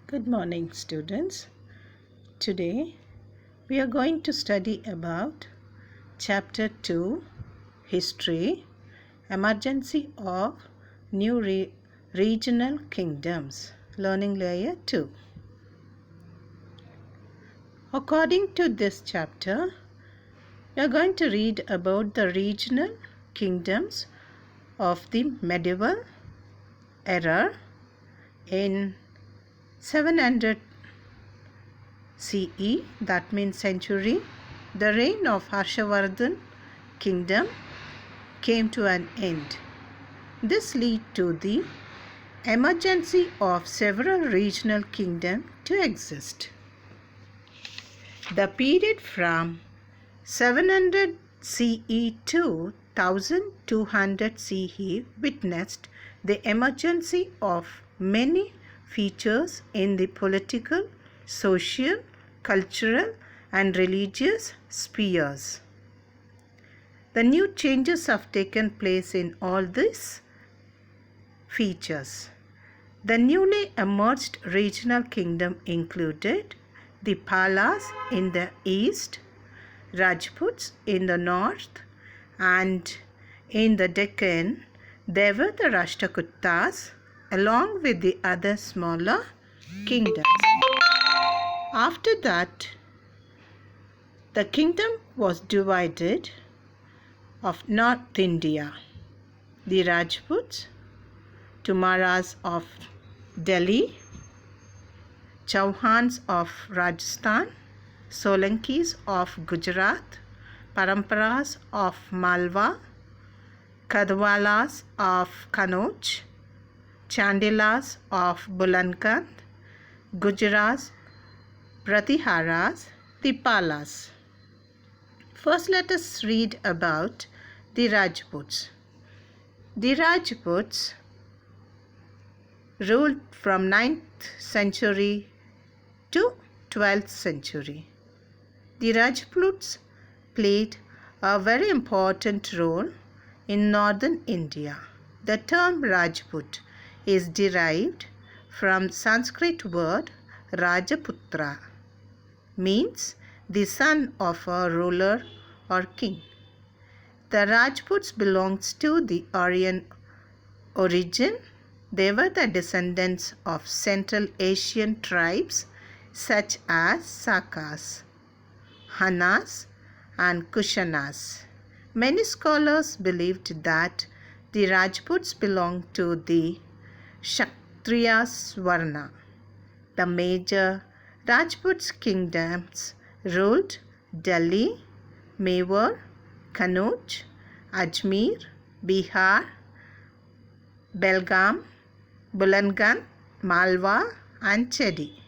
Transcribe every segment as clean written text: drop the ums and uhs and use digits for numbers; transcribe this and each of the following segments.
Good morning, students. Today we are going to study about Chapter 2 History Emergency of New Regional Kingdoms, Learning Layer 2. According to this chapter, we are going to read about the regional kingdoms of the medieval era in 700 CE, that means century. The reign of Harshavardhan kingdom came to an end. This led to the emergency of several regional kingdoms to exist. The period from 700 CE to 1200 CE witnessed the emergency of many features in the political, social, cultural, and religious spheres. The new changes have taken place in all these features. The newly emerged regional kingdom included the Palas in the east, Rajputs in the north, and in the Deccan there were the Rashtrakutas along with the other smaller kingdoms. After that, the kingdom was divided of North India. The Rajputs, Tomaras of Delhi, Chauhans of Rajasthan, Solankis of Gujarat, Paramparas of Malwa, Kadwalas of Kannauj, Chandelas of Bulandkand, Gujrats, Pratiharas, the Palas. First, let us read about the Rajputs. The Rajputs ruled from 9th century to 12th century. The Rajputs played a very important role in northern India. The term Rajput is derived from Sanskrit word Rajaputra, means the son of a ruler or king. The Rajputs belonged to the Aryan origin. They were the descendants of Central Asian tribes such as Sakas, Hanas, and Kushanas. Many scholars believed that the Rajputs belonged to the Kshatriya Varna. The major Rajput kingdoms ruled Delhi, Mewar, Kannauj, Ajmer, Bihar, Belgaum, Bulandkand, Malwa, and Chedi.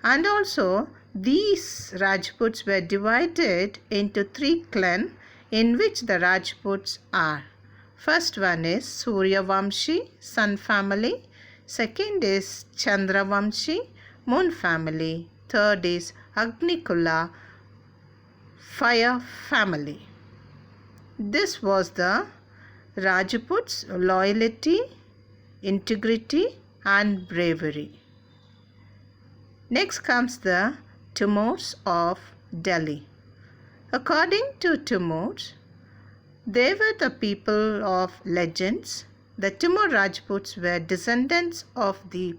And also, these Rajputs were divided into 3 clans in which the Rajputs are. First one is Suryavamshi, sun family. Second is Chandravamshi, moon family. Third is Agnikula, fire family. This was the Rajputs' loyalty, integrity, and bravery. Next comes the Timurs of Delhi. According to Timurs, they were the people of legends. The Timur Rajputs were descendants of the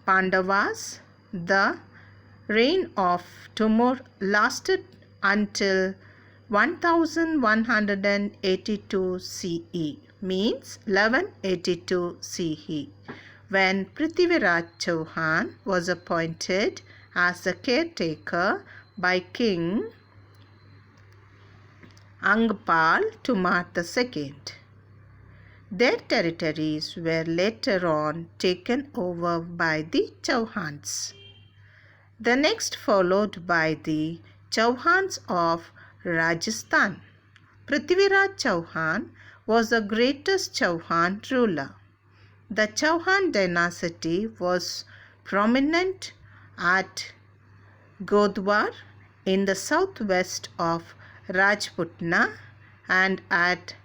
Pandavas. The reign of Timur lasted until 1182 CE, means 1182 CE, when Prithviraj Chauhan was appointed as the caretaker by King Angpal Tomar II. Their territories were later on taken over by the Chauhans. The next followed by the Chauhans of Rajasthan. Prithviraj Chauhan was the greatest Chauhan ruler. The Chauhan dynasty was prominent at Godwar in the southwest of Rajputana and at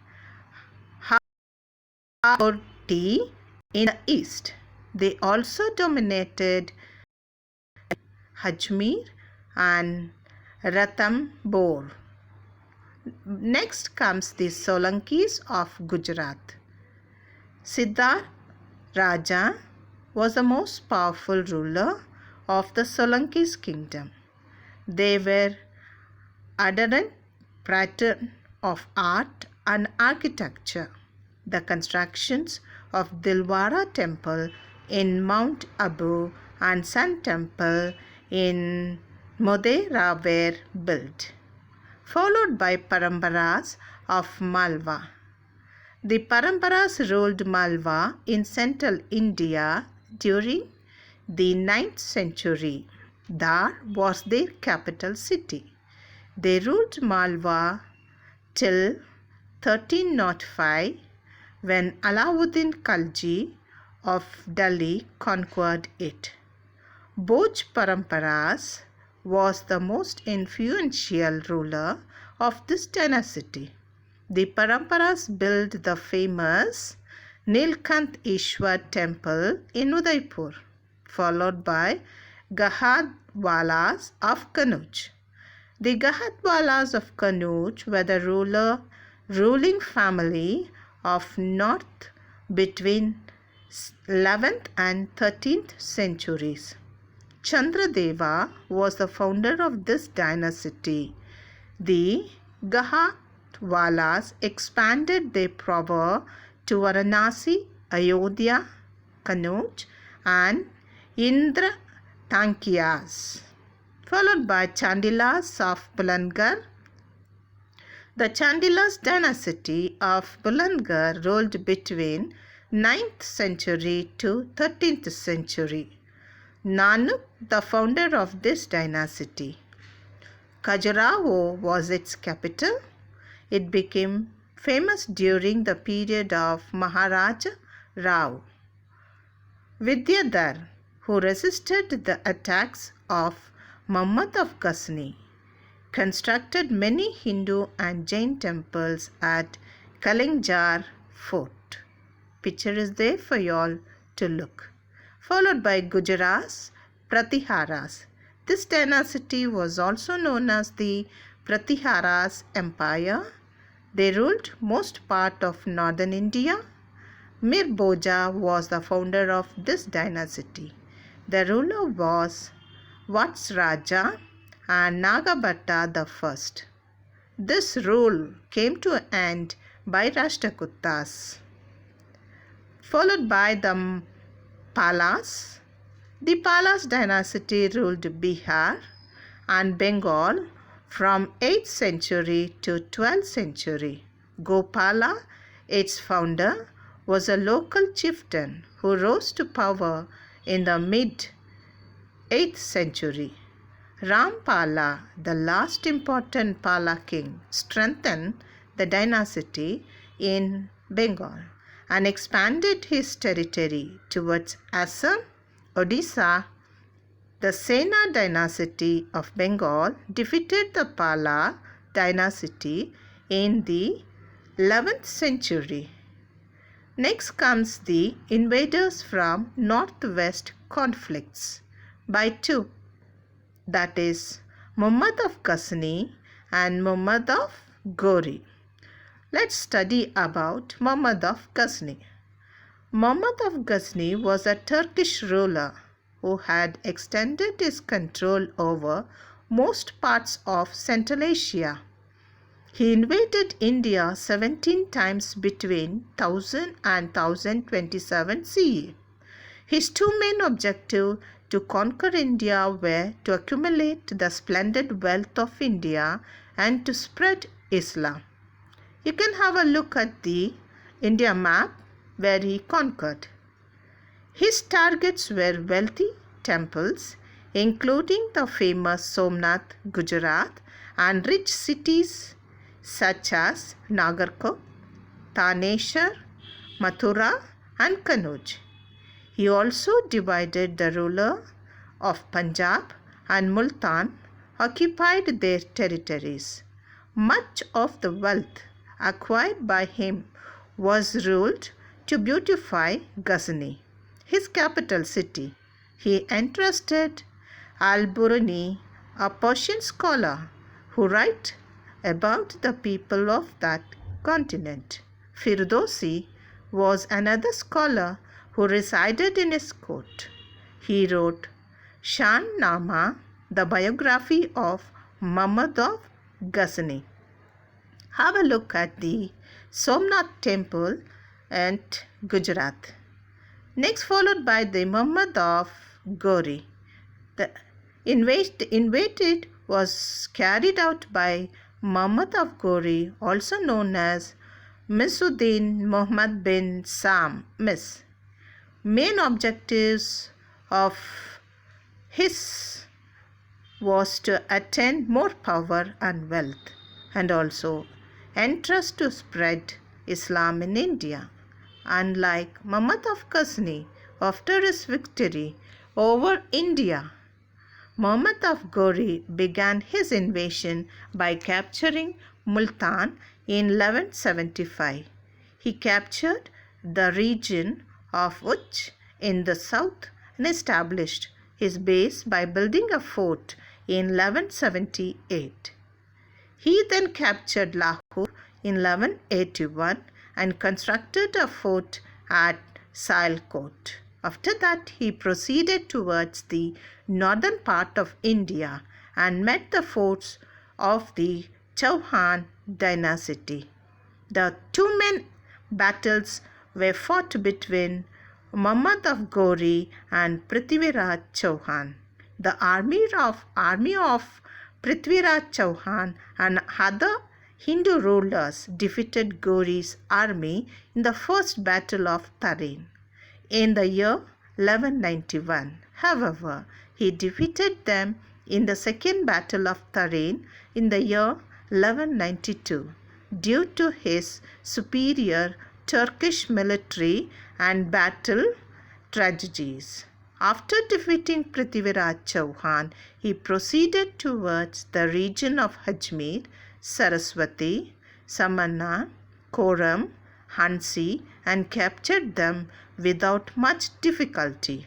Haurti in the east. They also dominated Ajmer and Ranthambore. Next comes the Solankis of Gujarat. Siddharth Raja was the most powerful ruler of the Solankis kingdom. They were adherent pattern of art and architecture. The constructions of Dilwara temple in Mount Abu and Sun temple in Modhera were built, followed by Paramparas of Malwa. The Paramparas ruled Malwa in central India during the 9th century. Dar was their capital city. They ruled Malwa till 1305 when Alauddin Khalji of Delhi conquered it. Bhoj Paramparas was the most influential ruler of this dynasty. The Paramparas built the famous Nilkanth Ishwar temple in Udaipur, followed by Gahadwalas of Kannauj. The Gahadwalas of Kannauj were the ruling family of north between 11th and 13th centuries. Chandradeva was the founder of this dynasty. The Gahadwalas expanded their power to Varanasi, Ayodhya, Kannauj and Indratankiyas, followed by Chandilas of Bulandgarh. The Chandilas dynasty of Bulandgarh ruled between 9th century to 13th century. Nanuk, the founder of this dynasty. Khajuraho was its capital. It became famous during the period of Maharaja Rao. Vidyadhar, who resisted the attacks of Muhammad of Ghazni, constructed many Hindu and Jain temples at Kalinjar fort. Picture is there for you all to look. Followed by Gujarat's Pratiharas. This dynasty was also known as the Pratiharas Empire. They ruled most part of northern India. Mir Bhoja was the founder of this dynasty. The ruler was Vatsraja and Nagabhatta I. This rule came to an end by Rashtrakutas. Followed by the Palas. The Palas dynasty ruled Bihar and Bengal from 8th century to 12th century. Gopala, its founder, was a local chieftain who rose to power in the mid-8th century. Rampala, the last important Pala king, strengthened the dynasty in Bengal and expanded his territory towards Assam, Odisha. The Sena dynasty of Bengal defeated the Pala dynasty in the 11th century. Next comes the invaders from northwest conflicts by two, that is Muhammad of Ghazni and Muhammad of Ghori. Let's study about Muhammad of Ghazni. Muhammad of Ghazni was a Turkish ruler who had extended his control over most parts of Central Asia. He invaded India 17 times between 1000 and 1027 CE. His two main objectives to conquer India were to accumulate the splendid wealth of India and to spread Islam. You can have a look at the India map where he conquered. His targets were wealthy temples, including the famous Somnath, Gujarat, and rich cities such as Nagarkot, Taneshwar, Mathura, and Kannauj. He also divided the ruler of Punjab and Multan occupied their territories. Much of the wealth acquired by him was ruled to beautify Ghazni. his capital city. He entrusted Al-Biruni, a Persian scholar who wrote about the people of that continent. Firdausi was another scholar who resided in his court. He wrote Shahnama, the biography of Muhammad of Ghazni. Have a look at the Somnath temple at Gujarat. Next followed by the Muhammad of Ghori. The invaded was carried out by Muhammad of Ghori, also known as Misuddin Muhammad bin Sam Mis. Main objectives of his was to attain more power and wealth, and also entrust to spread Islam in India. Unlike Muhammad of Ghazni, after his victory over India, Muhammad of Ghori began his invasion by capturing Multan in 1175. He captured the region of Uch in the south and established his base by building a fort in 1178. He then captured Lahore in 1181 and constructed a fort at Sialkot. After that, he proceeded towards the northern part of India and met the forts of the Chauhan dynasty. The two main battles were fought between Muhammad of Ghori and Prithviraj Chauhan. The army of Prithviraj Chauhan and other Hindu rulers defeated Ghori's army in the first battle of Tarin in the year 1191. However, he defeated them in the second battle of Tarin in the year 1192 due to his superior Turkish military and battle strategies. After defeating Prithviraj Chauhan, he proceeded towards the region of Ajmer, Saraswati, Samanna, Koram, Hansi and captured them without much difficulty.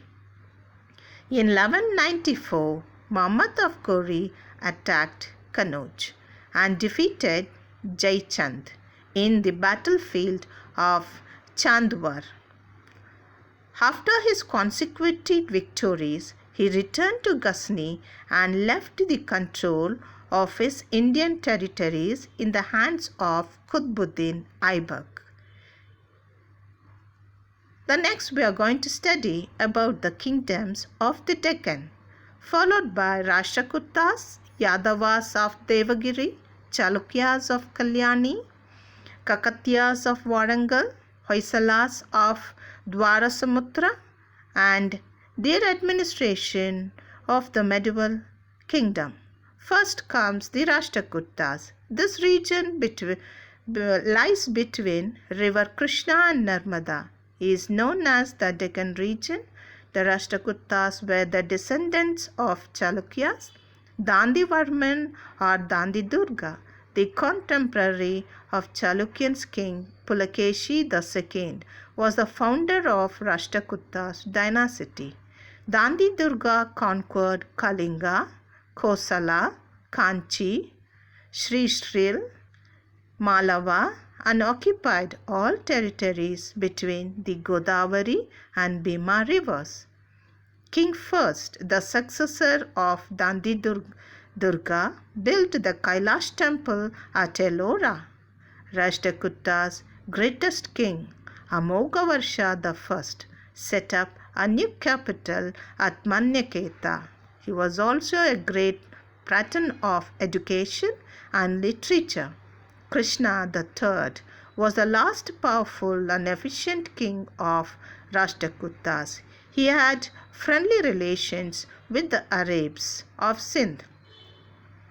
In 1194, Muhammad of Ghori attacked Kannauj and defeated Jaichand in the battlefield of Chandwar. After his consecutive victories, he returned to Ghazni and left the control of his Indian territories in the hands of Qutbuddin Aibak. The next we are going to study about the kingdoms of the Deccan, followed by Rashtrakutas, Yadavas of Devagiri, Chalukyas of Kalyani, Kakatiyas of Warangal, Hoysalas of Dwarasamutra, and their administration of the medieval kingdom. First comes the Rashtrakutas. This region lies between river Krishna and Narmada. Is known as the Deccan region. The Rashtrakutas were the descendants of Chalukyas. Dandivarman or Dandidurga, the contemporary of Chalukyan's king Pulakeshi II, was the founder of Rashtrakutas dynasty. Dandidurga conquered Kalinga, Kosala, Kanchi, Srishril, Malava, and occupied all territories between the Godavari and Bhima rivers. King First, the successor of Dandidurga, built the Kailash temple at Ellora. Rashtrakutas' greatest king, Amogavarsha I, set up a new capital at Manyaketa. He was also a great patron of education and literature. Krishna III was the last powerful and efficient king of Rashtrakutas. He had friendly relations with the Arabs of Sindh.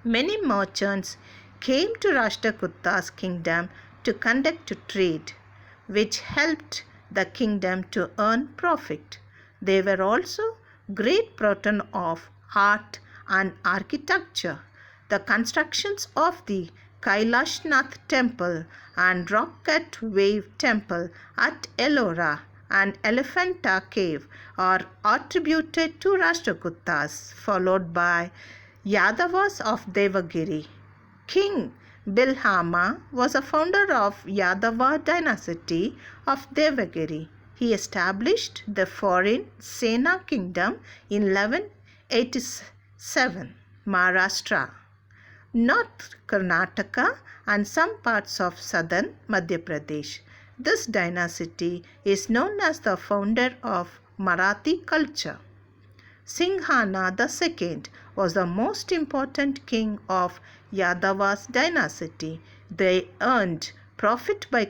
Many merchants came to Rashtrakutas' kingdom to conduct trade, which helped the kingdom to earn profit. They were also great patron of art and architecture. The constructions of the Kailashnath temple and rock cut wave temple at Ellora and Elephanta cave are attributed to Rashtrakutas, followed by Yadavas of Devagiri. King Bilhama was a founder of Yadava dynasty of Devagiri. He established the foreign Sena kingdom in 1187, Maharashtra, North Karnataka, and some parts of southern Madhya Pradesh. This dynasty is known as the founder of Marathi culture. Singhana II was the most important king of Yadava's dynasty. They earned profit by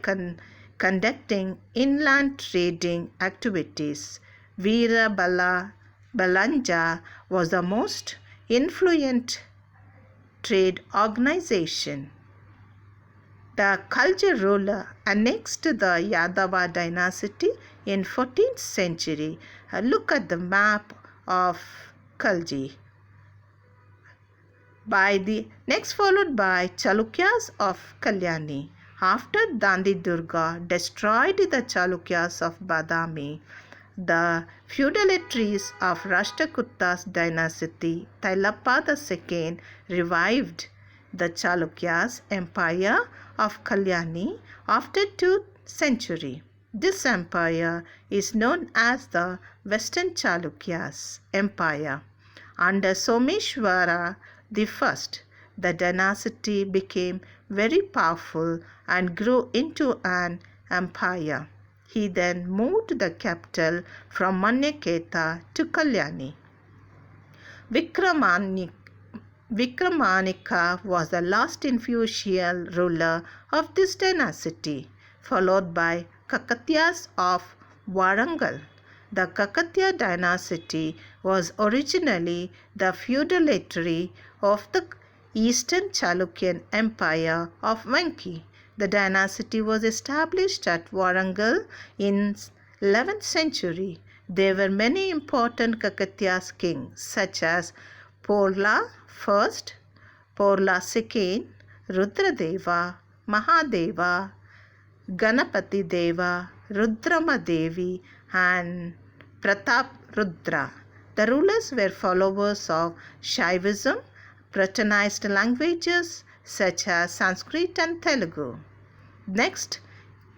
conducting inland trading activities. Veera Balanja was the most influential trade organization. The Khalji ruler annexed the Yadava dynasty in 14th century. Look at the map of Khalji. Next followed by Chalukyas of Kalyani. After Dandi Durga destroyed the Chalukyas of Badami, the feudatories of Rashtrakutas dynasty, Tailappa II revived the Chalukyas empire of Kalyani after 2nd century. This empire is known as the Western Chalukyas Empire. Under Someshwara I, the dynasty became very powerful and grew into an empire. He then moved the capital from Manyaketa to Kalyani. Vikramanika was the last influential ruler of this dynasty, followed by Kakatiyas of Warangal. The Kakatiya dynasty was originally the feudatory of the Eastern Chalukyan Empire of Venki. The dynasty was established at Warangal in 11th century. There were many important Kakatiya kings such as Porla I, Porla II, Rudradeva, Mahadeva, Ganapati Deva, Rudrama Devi, and Pratap Rudra. The rulers were followers of Shaivism, Pratanized languages such as Sanskrit and Telugu. Next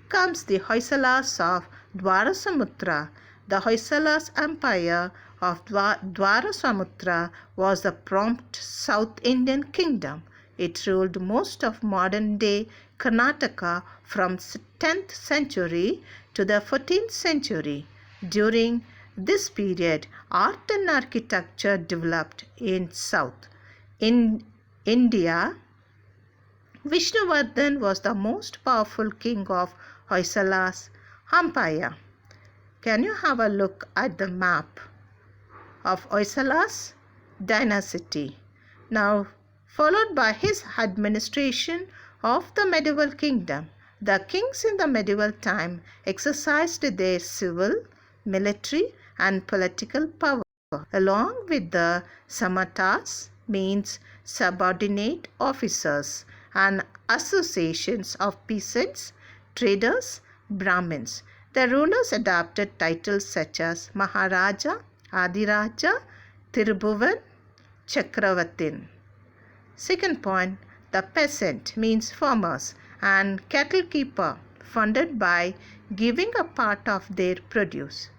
comes the Hoysalas of Dwarasamutra. The Hoysalas Empire of Dwarasamutra was a prompt South Indian kingdom. It ruled most of modern-day Karnataka from 10th century to the 14th century. During this period, art and architecture developed in South. In India, Vishnuvardhan was the most powerful king of Hoysala's empire. Can you have a look at the map of Hoysala's dynasty? Now, followed by his administration of the medieval kingdom. The kings in the medieval time exercised their civil, military, and political power along with the samatas, means subordinate officers, and associations of peasants, traders, Brahmins. The rulers adopted titles such as Maharaja, Adiraja, Tirubhuvan, Chakravartin. Second point, the peasant means farmers and cattle keeper, funded by giving a part of their produce.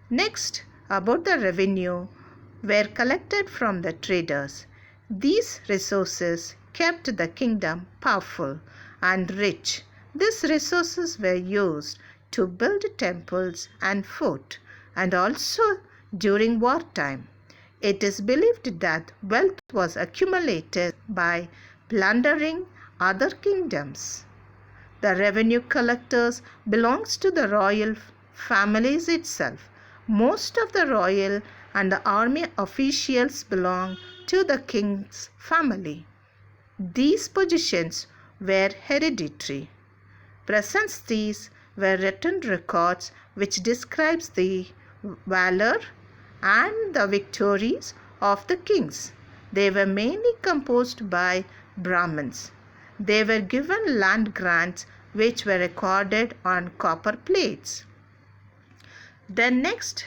Next, about the revenue were collected from the traders. These resources kept the kingdom powerful and rich. These resources were used to build temples and fort, and also during wartime. It is believed that wealth was accumulated by plundering other kingdoms. The revenue collectors belongs to the royal families itself. Most of the royal and the army officials belong to the king's family. These positions were hereditary. Present these were written records which describes the valor and the victories of the kings. They were mainly composed by Brahmins. They were given land grants which were recorded on copper plates. The next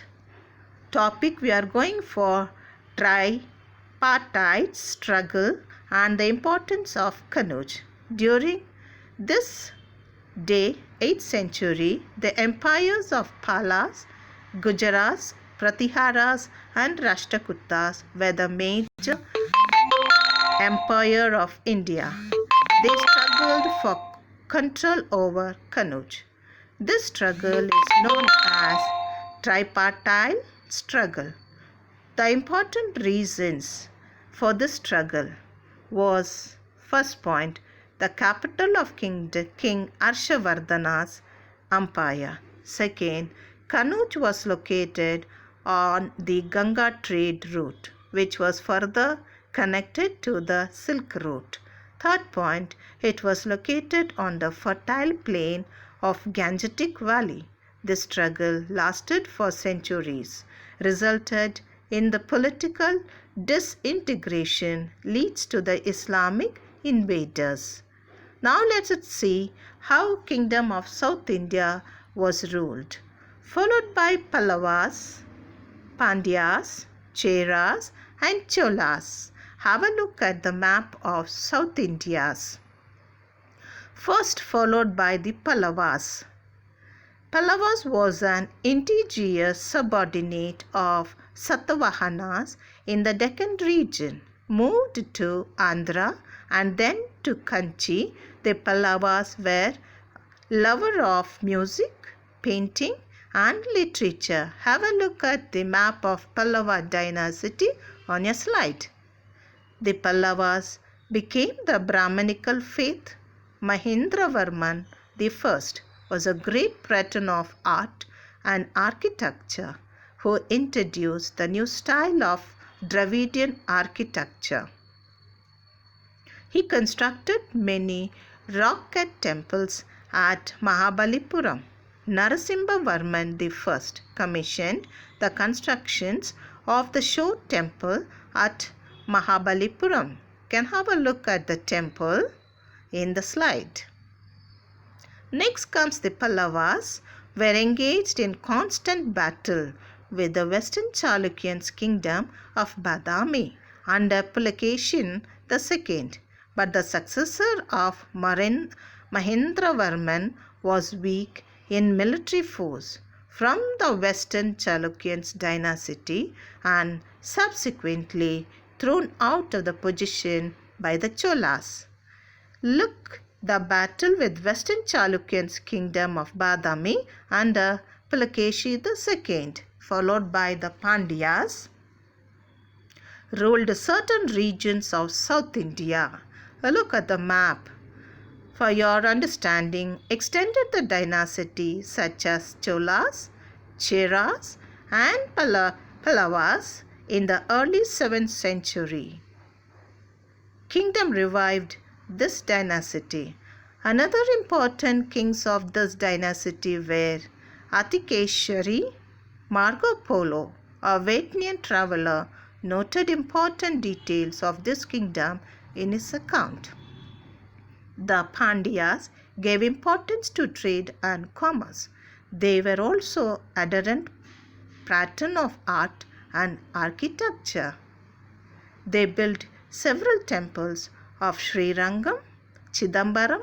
topic we are going for tripartite struggle and the importance of Kannauj. During this day, 8th century, the empires of Palas, Gujarats, Pratiharas and Rashtrakutas were the major empire of India. They struggled for control over Kannauj. This struggle is known as tripartite struggle. The important reasons for this struggle was, first point, the capital of King Harshavardhana's empire. Second, Kannauj was located on the Ganga trade route, which was further connected to the Silk Route. Third point, it was located on the fertile plain of Gangetic Valley. This struggle lasted for centuries, resulted in the political disintegration, leads to the Islamic invaders. Now let us see how Kingdom of South India was ruled, followed by Pallavas, Pandyas, Cheras and Cholas. Have a look at the map of South India's. First followed by the Pallavas. Pallavas was an indigenous subordinate of Satavahanas in the Deccan region. Moved to Andhra and then to Kanchi, the Pallavas were lovers of music, painting and literature. Have a look at the map of Pallava dynasty on your slide. The Pallavas became the Brahmanical faith. Mahendravarman I was a great patron of art and architecture who introduced the new style of Dravidian architecture. He constructed many rock-cut temples at Mahabalipuram. Narasimhavarman I commissioned the constructions of the Shore temple at Mahabalipuram. Can have a look at the temple in the slide. Next comes the Pallavas were engaged in constant battle with the Western Chalukyan's kingdom of Badami under Pulakeshin II. But the successor of Mahendravarman was weak in military force from the Western Chalukyan's dynasty and subsequently thrown out of the position by the Cholas. Look, the battle with Western Chalukyan's kingdom of Badami under Pulakeshi II, followed by the Pandyas, ruled certain regions of South India. A look at the map for your understanding extended the dynasty such as Cholas, Cheras and Pallavas in the early 7th century. Kingdom revived this dynasty. Another important kings of this dynasty were Atikeshwari. Marco Polo, a Vietnamese traveler, noted important details of this kingdom in his account. The Pandyas gave importance to trade and commerce. They were also adherent pattern of art and architecture. They built several temples of Sri Rangam, Chidambaram,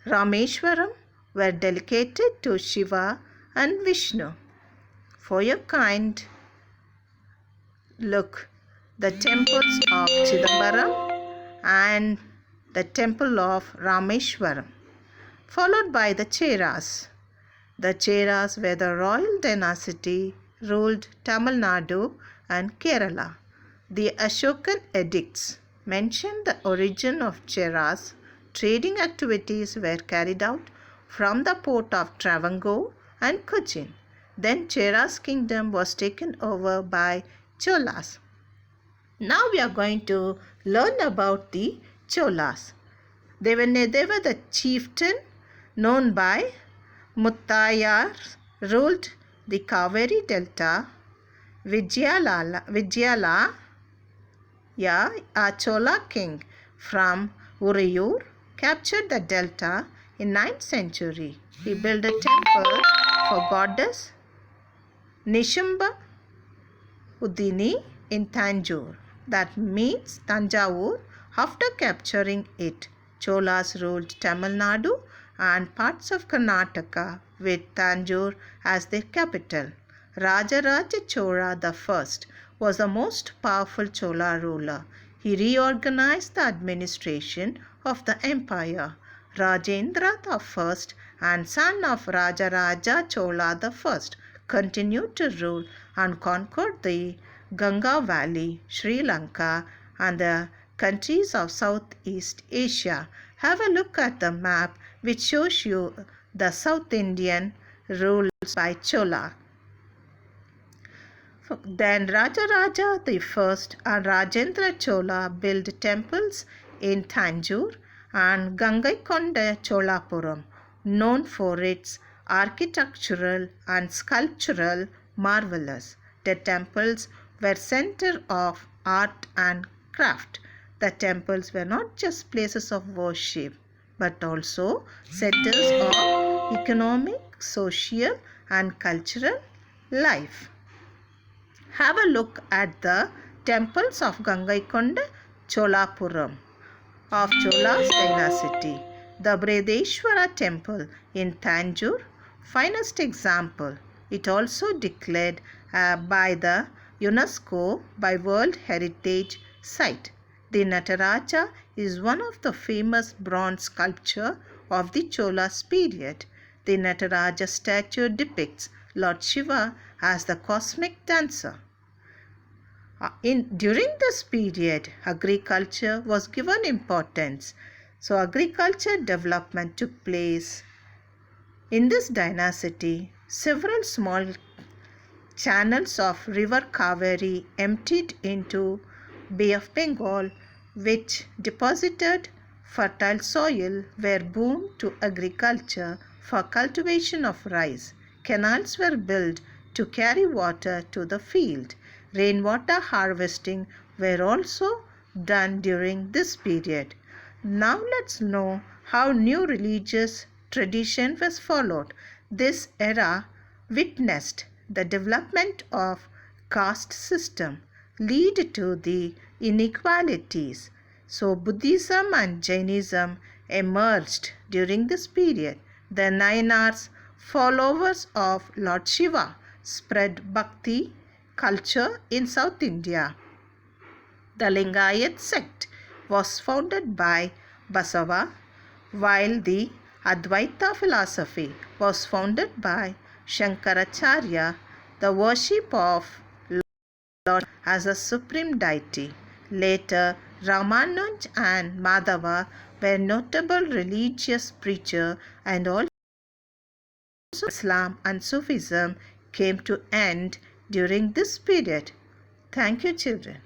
Rameshwaram were dedicated to Shiva and Vishnu. For your kind look, the temples of Chidambaram and the temple of Rameshwaram, followed by the Cheras. The Cheras were the royal dynasty ruled Tamil Nadu and Kerala. The Ashokan edicts mention the origin of Cheras. Trading activities were carried out from the port of Travancore and Cochin. Then Cheras kingdom was taken over by Cholas. Now we are going to learn about the Cholas. They were the chieftain known by Muttayar, ruled the Kaveri Delta. Vijayala, a Chola king from Urayur, captured the delta in 9th century. He built a temple a goddess Nishamba Udini in Tanjore, that means Tanjavur. After capturing it, Cholas ruled Tamil Nadu and parts of Karnataka with Tanjore as their capital. Rajaraja Chola I was the most powerful Chola ruler. He reorganized the administration of the empire. Rajendra I and son of Rajaraja Chola I continued to rule and conquered the Ganga Valley, Sri Lanka, and the countries of Southeast Asia. Have a look at the map which shows you the South Indian rules by Chola. Then Rajaraja I and Rajendra Chola built temples in Tanjore and Gangaikonda Cholapuram, known for its architectural and sculptural marvels. The temples were center of art and craft. The temples were not just places of worship, but also centers of economic, social, and cultural life. Have a look at the temples of Gangaikonda Cholapuram of Chola's dynasty. The Bredeshwara temple in Tanjore, finest example. It also declared by the UNESCO by World Heritage Site. The Nataraja is one of the famous bronze sculpture of the Cholas period. The Nataraja statue depicts Lord Shiva as the cosmic dancer. During this period, agriculture was given importance. So agriculture development took place. In this dynasty, several small channels of river Kaveri emptied into Bay of Bengal, which deposited fertile soil were boomed to agriculture for cultivation of rice. Canals were built to carry water to the field. Rainwater harvesting were also done during this period. Now let's know how new religious tradition was followed. This era witnessed the development of caste system lead to the inequalities. So Buddhism and Jainism emerged during this period. The Nayanars, followers of Lord Shiva, spread bhakti culture in South India. The Lingayat sect was founded by Basava, while the Advaita philosophy was founded by Shankaracharya. The worship of Lord as a supreme deity. Later, Ramanuj and Madhava were notable religious preachers, and also Islam and Sufism came to end during this period. Thank you, children.